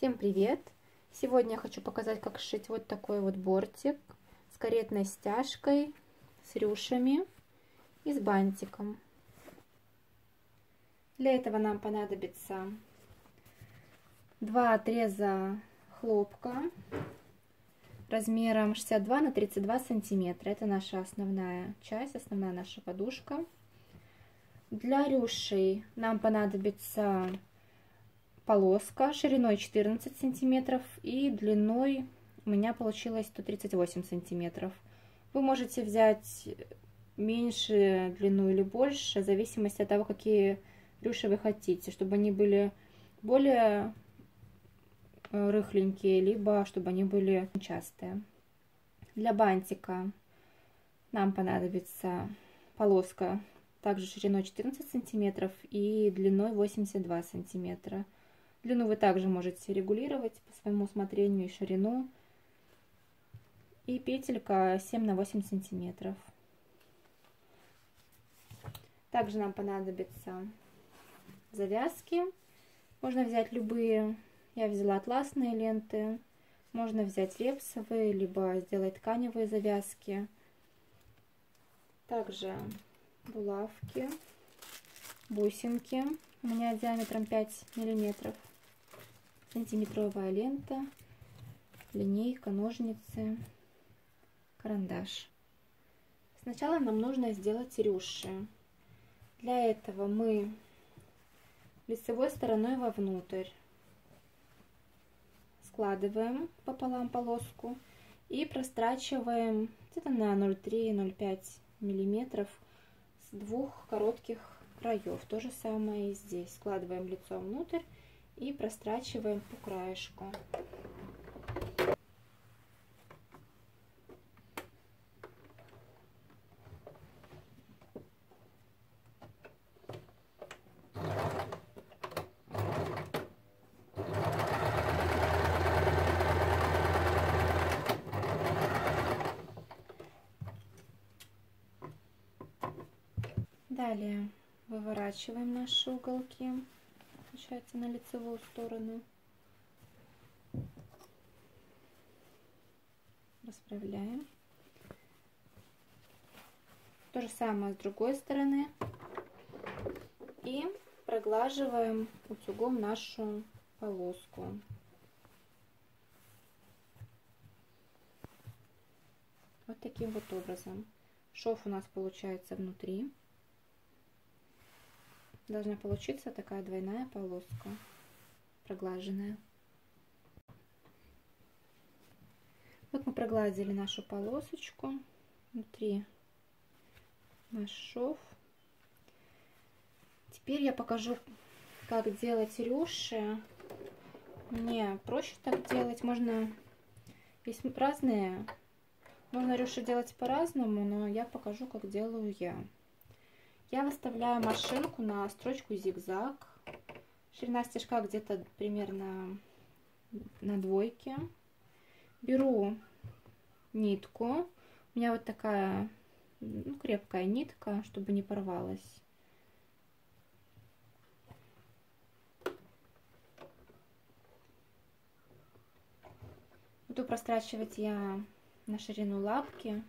Всем привет! Сегодня я хочу показать, как сшить вот такой вот бортик с каретной стяжкой, с рюшами и с бантиком. Для этого нам понадобится 2 отреза хлопка размером 62 на 32 сантиметра. Это наша основная часть, основная наша подушка. Для рюшей нам понадобится полоска шириной 14 сантиметров и длиной у меня получилось 138 сантиметров. Вы можете взять меньше длину или больше, в зависимости от того, какие рюши вы хотите, чтобы они были более рыхленькие, либо чтобы они были частые. Для бантика нам понадобится полоска также шириной 14 сантиметров и длиной 82 сантиметра. Длину вы также можете регулировать по своему усмотрению, и ширину. И петелька 7 на 8 сантиметров. Также нам понадобятся завязки. Можно взять любые. Я взяла атласные ленты. Можно взять репсовые, либо сделать тканевые завязки. Также булавки, бусинки. У меня диаметром 5 миллиметров. Сантиметровая лента, линейка, ножницы, карандаш. Сначала нам нужно сделать рюши. Для этого мы лицевой стороной вовнутрь складываем пополам полоску и прострачиваем где-то на 0,3-0,5 миллиметров с двух коротких краев. То же самое и здесь. Складываем лицо внутрь и прострачиваем по краешку. Далее выворачиваем наши уголки, получается, на лицевую сторону. Расправляем. То же самое с другой стороны. И проглаживаем утюгом нашу полоску. Вот таким вот образом. Шов у нас получается внутри. Должна получиться такая двойная полоска, проглаженная. Вот мы прогладили нашу полосочку, внутри наш шов. Теперь я покажу, как делать рюши. Мне проще так делать, есть разные, можно рюши делать по-разному, но я покажу, как делаю я. Я выставляю машинку на строчку зигзаг. Ширина стежка где-то примерно на двойке. Беру нитку. У меня вот такая крепкая нитка, чтобы не порвалась. Буду прострачивать я на ширину лапки.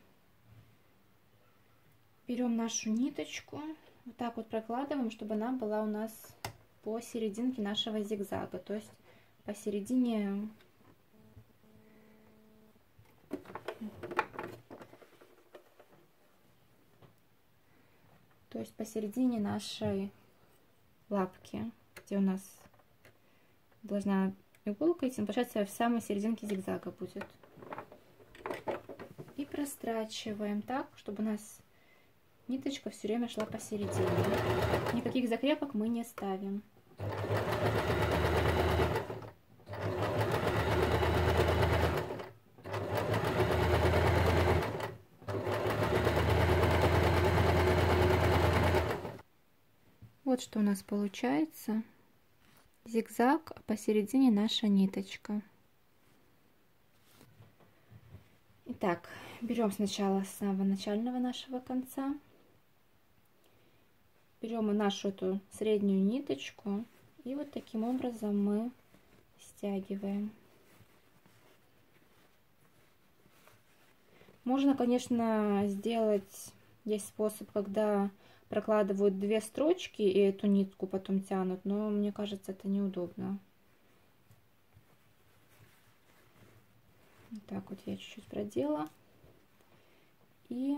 Берем нашу ниточку, вот так вот прокладываем, чтобы она была у нас посерединке нашего зигзага, то есть посередине нашей лапки, где у нас должна иголка идти, получается в самой серединке зигзага будет. И прострачиваем так, чтобы у нас ниточка все время шла посередине. Никаких закрепок мы не ставим. Вот что у нас получается. Зигзаг, а посередине наша ниточка. Итак, берем сначала с самого начального нашего конца. Берем нашу эту среднюю ниточку и вот таким образом мы стягиваем. Можно, конечно, сделать, есть способ, когда прокладывают 2 строчки и эту нитку потом тянут, но мне кажется, это неудобно. Вот так вот я чуть-чуть продела. И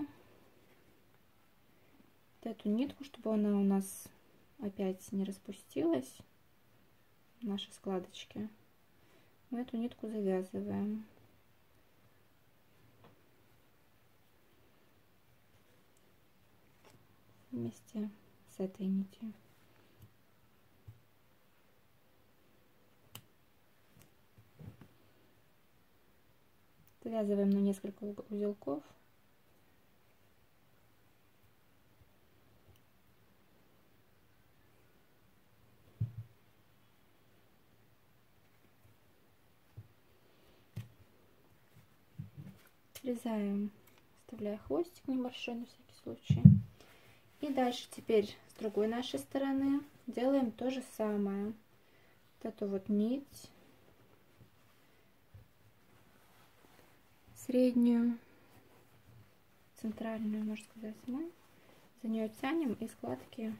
вот эту нитку, чтобы она у нас опять не распустилась, наши складочки, мы эту нитку завязываем. Вместе с этой нитью. Завязываем на несколько узелков. Срезаем, оставляя хвостик небольшой на всякий случай. И дальше теперь с другой нашей стороны делаем то же самое. Вот эту вот нить среднюю, центральную, можно сказать, мы за нее тянем, и складки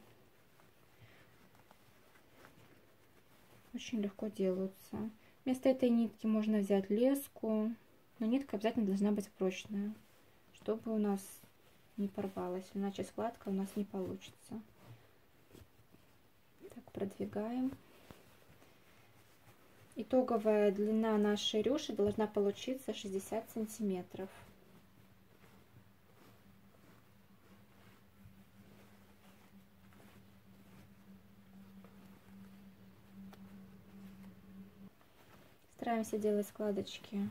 очень легко делаются. Вместо этой нитки можно взять леску, но нитка обязательно должна быть прочная, чтобы у нас не порвалась, иначе складка у нас не получится. Так, продвигаем. Итоговая длина нашей рюши должна получиться 60 сантиметров. Стараемся делать складочки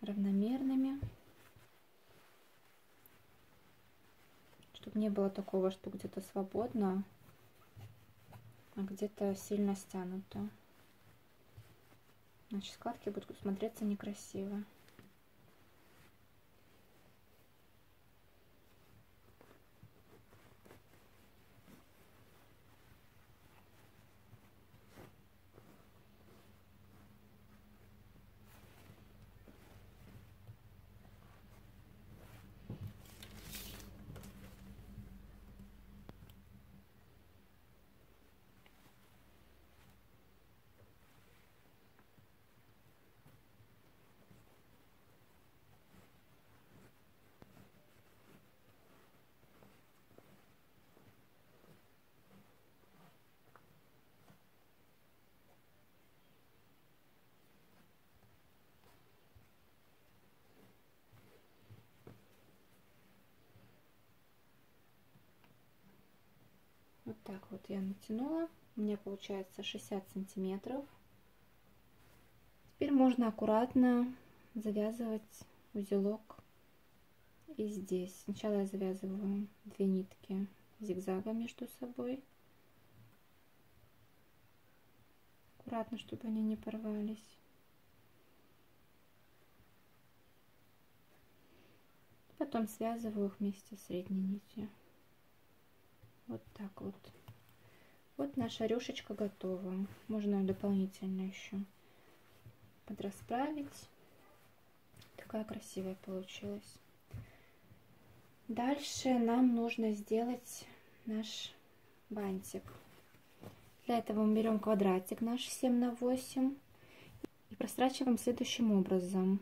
равномерными, чтобы не было такого, что где-то свободно, а где-то сильно стянуто. Значит, складки будут смотреться некрасиво. Вот так вот я натянула. У меня получается 60 сантиметров. Теперь можно аккуратно завязывать узелок и здесь. Сначала я завязываю 2 нитки зигзага между собой. Аккуратно, чтобы они не порвались. Потом связываю их вместе с средней нитью. Вот так вот. Вот наша рюшечка готова. Можно ее дополнительно еще подрасправить. Такая красивая получилась. Дальше нам нужно сделать наш бантик. Для этого мы берем квадратик наш 7 на 8 и прострачиваем следующим образом.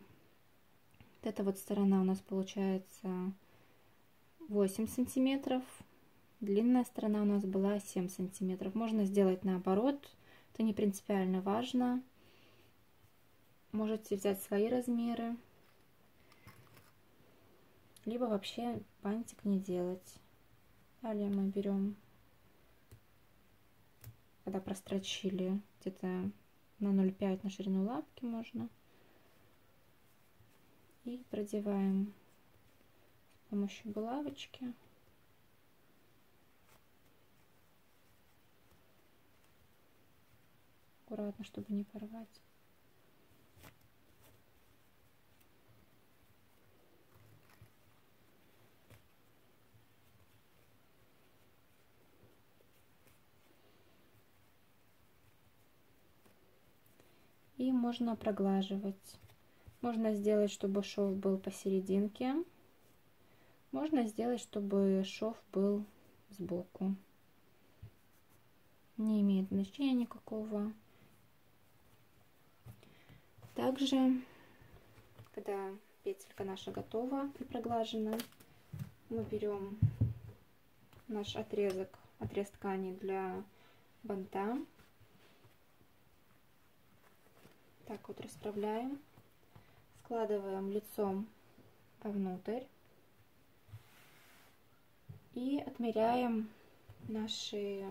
Вот эта вот сторона у нас получается 8 сантиметров. Длинная сторона у нас была 7 сантиметров. Можно сделать наоборот, это не принципиально важно. Можете взять свои размеры, либо вообще бантик не делать. Далее мы берем, когда прострочили, где-то на 0,5 на ширину лапки можно, и продеваем с помощью булавочки. Аккуратно, чтобы не порвать. и можно проглаживать. Можно сделать, чтобы шов был посерединке. Можно сделать, чтобы шов был сбоку. Не имеет значения никакого. Также, когда петелька наша готова и проглажена, мы берем наш отрез ткани для банта. Так вот расправляем, складываем лицом вовнутрь и отмеряем наши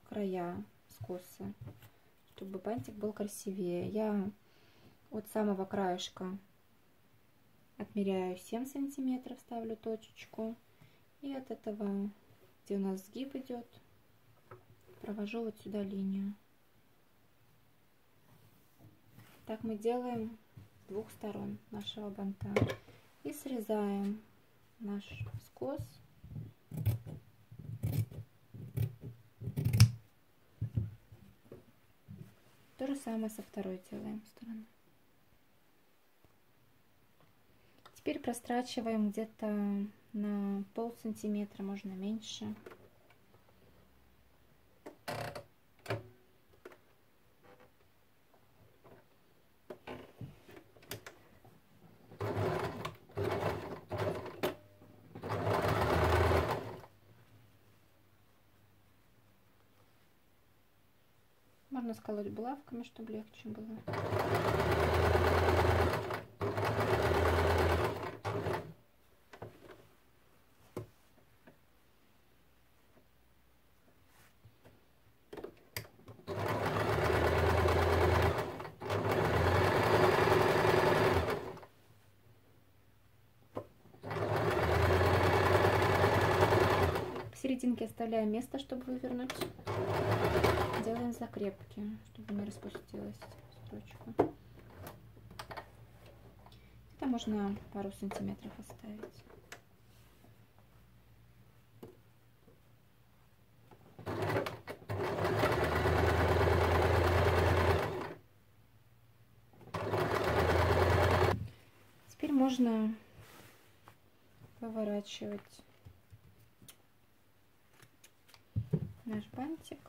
края, скосы, чтобы бантик был красивее. Я от самого краешка отмеряю 7 сантиметров, ставлю точечку, и от этого, где у нас сгиб идет, провожу вот сюда линию. Так мы делаем с двух сторон нашего банта и срезаем наш скос. То же самое со второй делаем стороны. Теперь прострачиваем где-то на полсантиметра, можно меньше. Можно сколоть булавками, чтобы легче было. Посерединке оставляем место, чтобы вывернуть. Делаем закрепки, чтобы не распустилась строчка. Это можно пару сантиметров оставить. Теперь можно поворачивать наш бантик.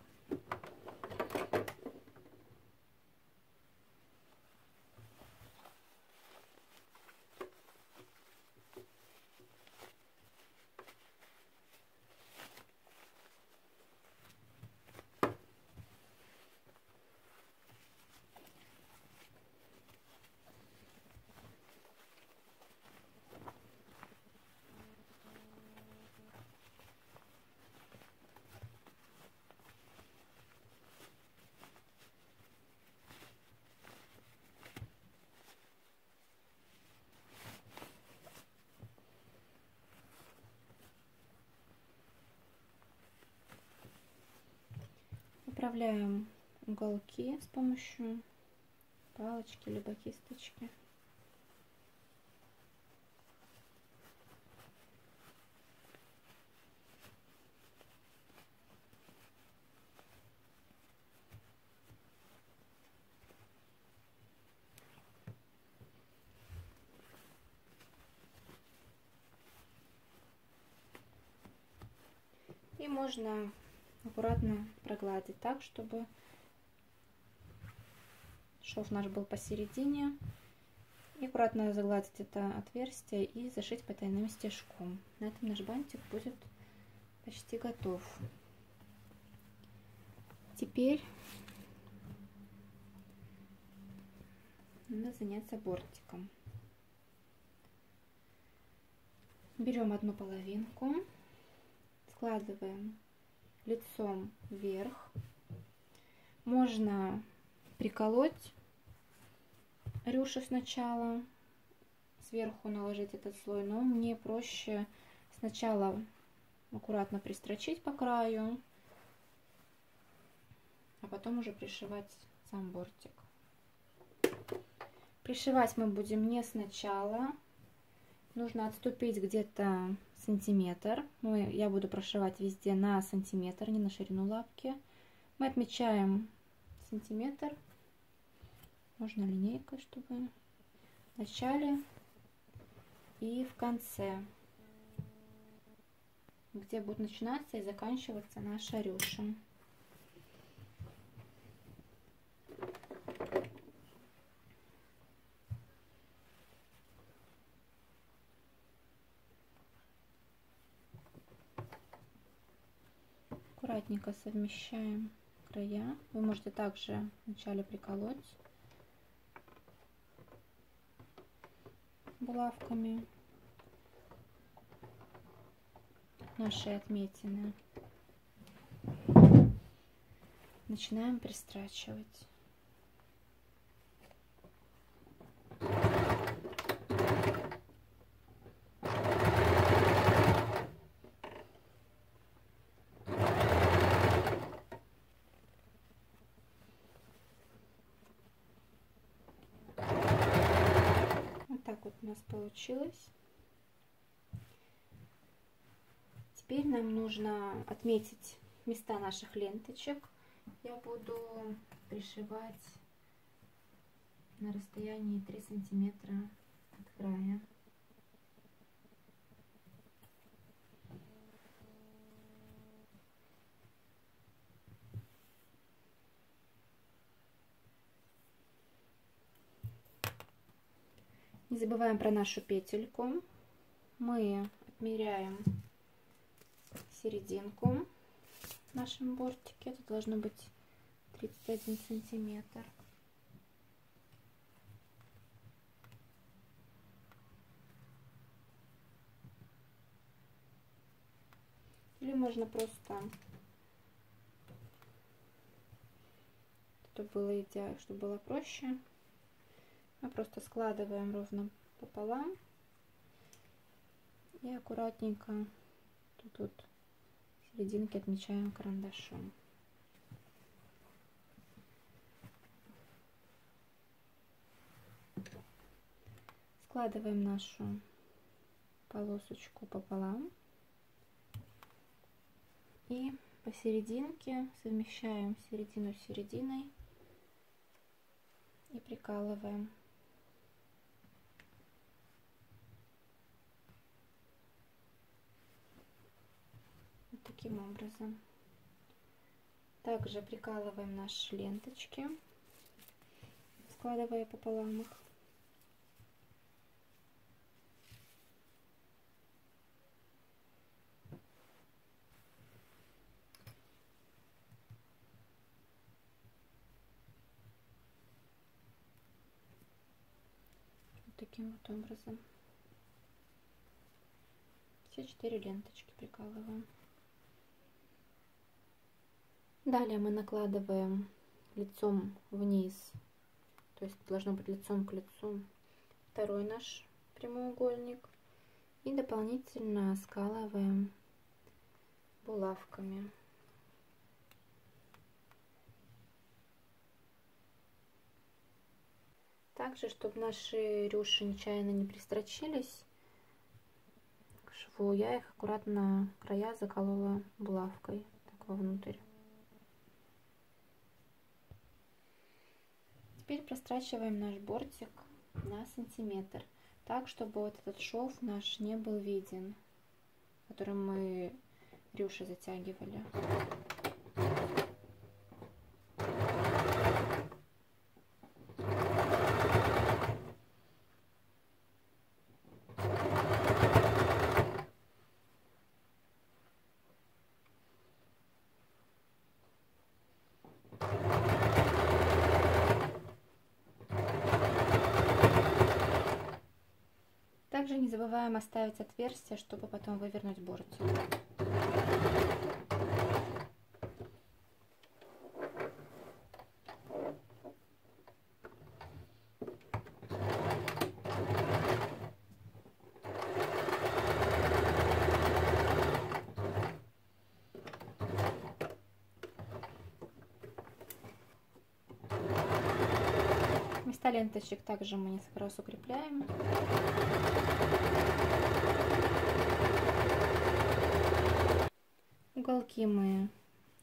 Управляем уголки с помощью палочки либо кисточки. И можно аккуратно прогладить так, чтобы шов наш был посередине. И аккуратно загладить это отверстие и зашить потайным стежком. На этом наш бантик будет почти готов. Теперь надо заняться бортиком. Берем одну половинку, складываем лицом вверх. Можно приколоть рюши сначала, сверху наложить этот слой, но мне проще сначала аккуратно пристрочить по краю, а потом уже пришивать сам бортик. Пришивать мы будем не сначала, нужно отступить где-то сантиметр. Я буду прошивать везде на сантиметр, не на ширину лапки. Мы отмечаем сантиметр Можно линейкой, чтобы в начале и в конце, где будет начинаться и заканчиваться наша рюша. Аккуратненько совмещаем края. Вы можете также вначале приколоть булавками наши отметины. Начинаем пристрачивать. Вот так вот у нас получилось. Теперь нам нужно отметить места наших ленточек. Я буду пришивать на расстоянии 3 сантиметра от края. Не забываем про нашу петельку. Мы отмеряем серединку в нашем бортике. Это должно быть 31 сантиметр. Или можно просто, чтобы было идеально, чтобы было проще, мы просто складываем ровно пополам и аккуратненько тут вот серединки отмечаем карандашом. Складываем нашу полосочку пополам и посерединке совмещаем середину с серединой и прикалываем. Вот таким образом. Также прикалываем наши ленточки, складывая пополам их. Таким вот образом. Все 4 ленточки прикалываем. Далее мы накладываем лицом вниз, то есть должно быть лицом к лицу, второй наш прямоугольник и дополнительно скалываем булавками. Также, чтобы наши рюши нечаянно не пристрочились к шву, я их аккуратно края заколола булавкой так вовнутрь. Теперь прострачиваем наш бортик на сантиметр, так, чтобы вот этот шов наш не был виден, которым мы рюши затягивали. Также не забываем оставить отверстие, чтобы потом вывернуть бортик. Места ленточек также мы несколько раз укрепляем. Уголки мы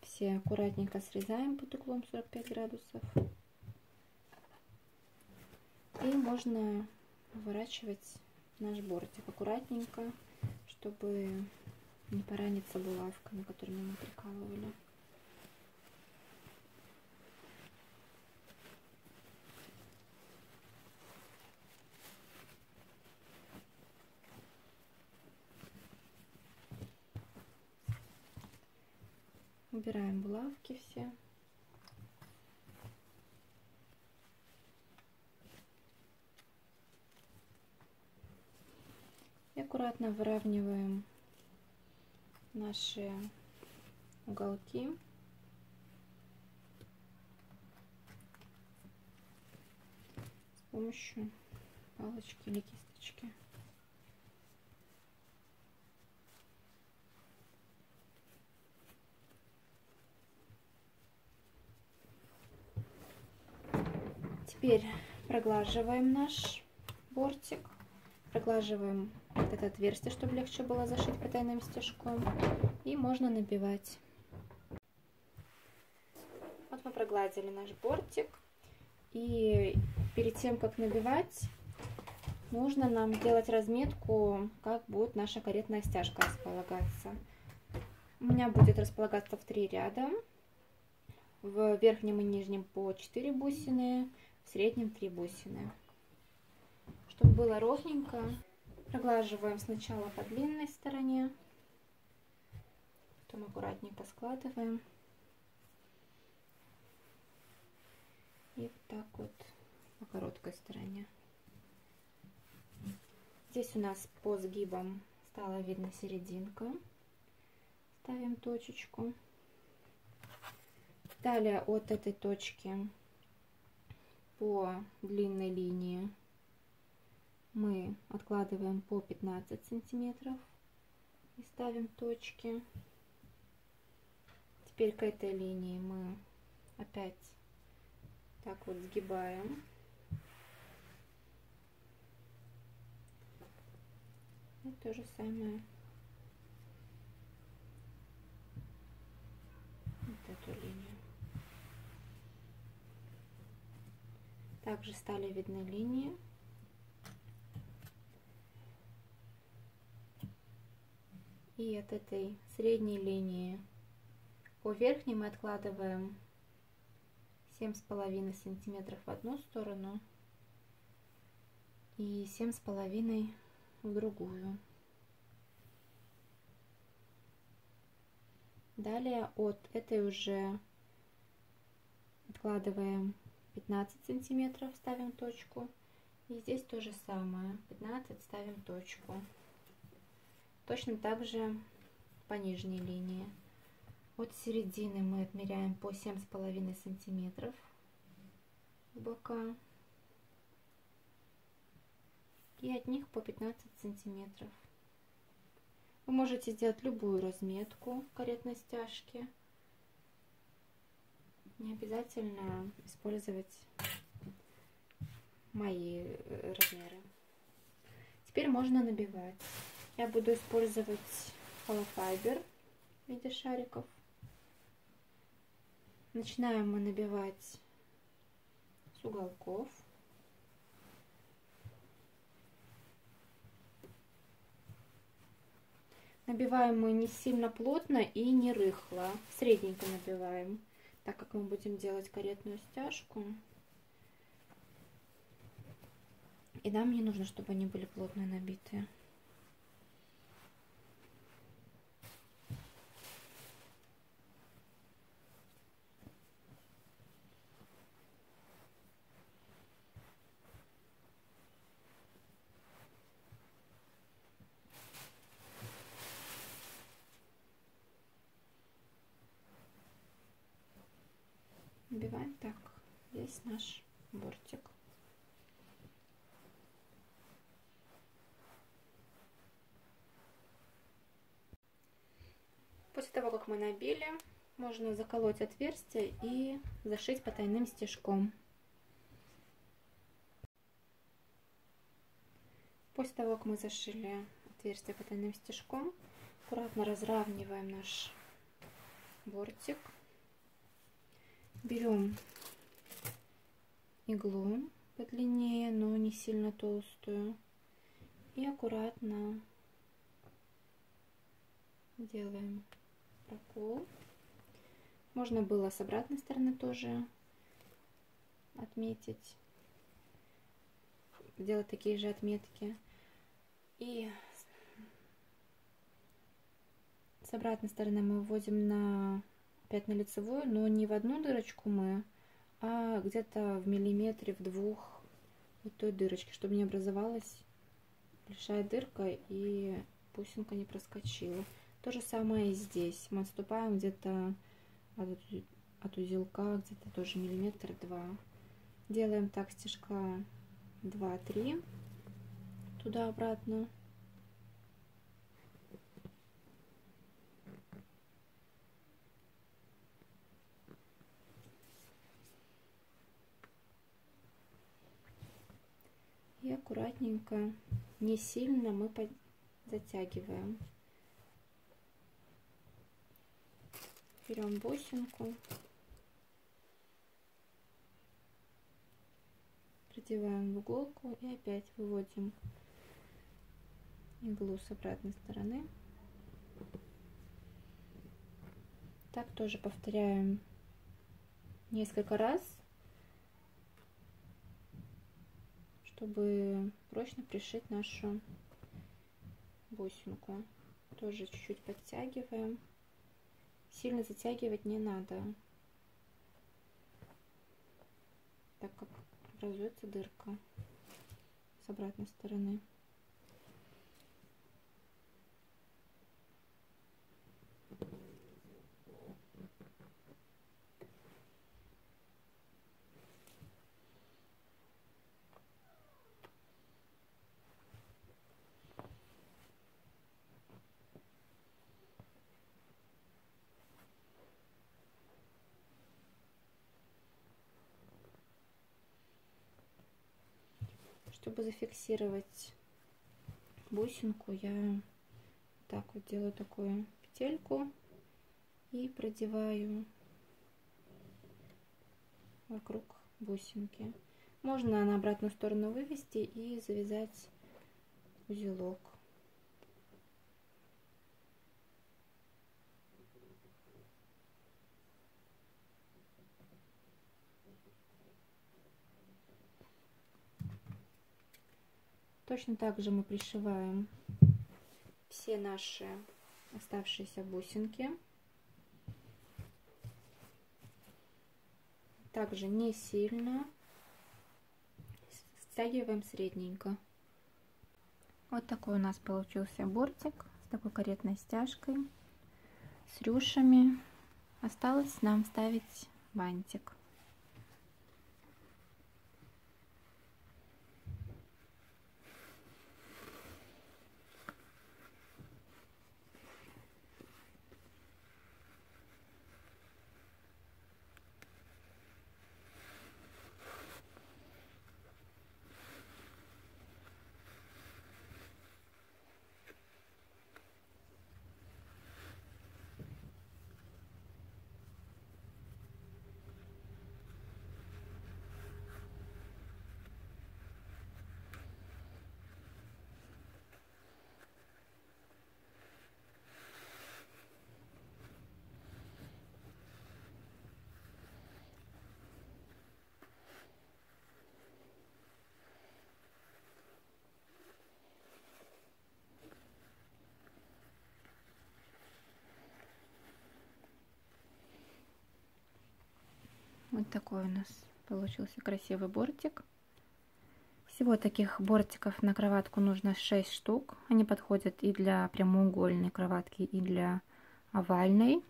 все аккуратненько срезаем под углом 45 градусов. И можно выворачивать наш бортик аккуратненько, чтобы не пораниться булавками, которыми мы прикалывали. Убираем булавки все. И аккуратно выравниваем наши уголки. С помощью палочки или кисточки. Теперь проглаживаем наш бортик, проглаживаем вот это отверстие, чтобы легче было зашить потайным стежком, и можно набивать. Вот мы прогладили наш бортик, и перед тем, как набивать, нужно нам сделать разметку, как будет наша каретная стяжка располагаться. У меня будет располагаться в 3 ряда, в верхнем и нижнем по 4 бусины, в среднем 3 бусины. Чтобы было ровненько, проглаживаем сначала по длинной стороне, потом аккуратненько складываем. И вот так вот по короткой стороне. Здесь у нас по сгибам стала видна серединка. Ставим точечку. Далее от этой точки по длинной линии мы откладываем по 15 сантиметров и ставим точки. Теперь к этой линии мы опять так вот сгибаем. И то же самое вот эту линию. Также стали видны линии. И от этой средней линии по верхней мы откладываем 7,5 сантиметров в одну сторону и 7,5 в другую. Далее от этой уже откладываем 15 сантиметров, ставим точку. И здесь то же самое, 15 ставим точку. Точно так же по нижней линии. От середины мы отмеряем по 7,5 сантиметров в бока. И от них по 15 сантиметров. Вы можете сделать любую разметку каретной стяжки. Не обязательно использовать мои размеры. Теперь можно набивать. Я буду использовать холофайбер в виде шариков. Начинаем мы набивать с уголков. Набиваем мы не сильно плотно и не рыхло. Средненько набиваем, так как мы будем делать каретную стяжку. И нам не нужно, чтобы они были плотно набитые. Набиваем так весь наш бортик. После того, как мы набили, можно заколоть отверстие и зашить потайным стежком. После того, как мы зашили отверстие потайным стежком, аккуратно разравниваем наш бортик. Берем иглу подлиннее, но не сильно толстую. И аккуратно делаем прокол. Можно было с обратной стороны тоже отметить, делать такие же отметки. И с обратной стороны мы вводим опять на лицевую, но не в одну дырочку а где-то в миллиметре, в двух вот той дырочки, чтобы не образовалась большая дырка и бусинка не проскочила. То же самое и здесь. Мы отступаем где-то от узелка, где-то тоже миллиметр-два. Делаем так стежка 2-3 туда-обратно. И аккуратненько, не сильно мы затягиваем. Берем бусинку, продеваем в иголку и опять выводим иглу с обратной стороны. Так тоже повторяем несколько раз, чтобы прочно пришить нашу бусинку. Тоже чуть-чуть подтягиваем. Сильно затягивать не надо, так как образуется дырка с обратной стороны. Чтобы зафиксировать бусинку, я так вот делаю такую петельку и продеваю вокруг бусинки. Можно на обратную сторону вывести и завязать узелок. Точно так же мы пришиваем все наши оставшиеся бусинки. Также не сильно, стягиваем средненько. Вот такой у нас получился бортик с такой каретной стяжкой, с рюшами. Осталось нам вставить бантик. Вот такой у нас получился красивый бортик. Всего таких бортиков на кроватку нужно 6 штук. Они подходят и для прямоугольной кроватки, и для овальной.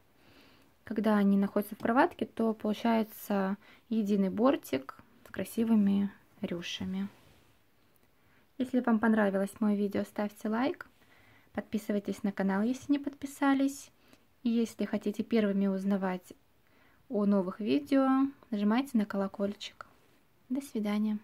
Когда они находятся в кроватке, то получается единый бортик с красивыми рюшами. Если вам понравилось мое видео, ставьте лайк. Подписывайтесь на канал, если не подписались. И если хотите первыми узнавать о новых видео, нажимайте на колокольчик. До свидания.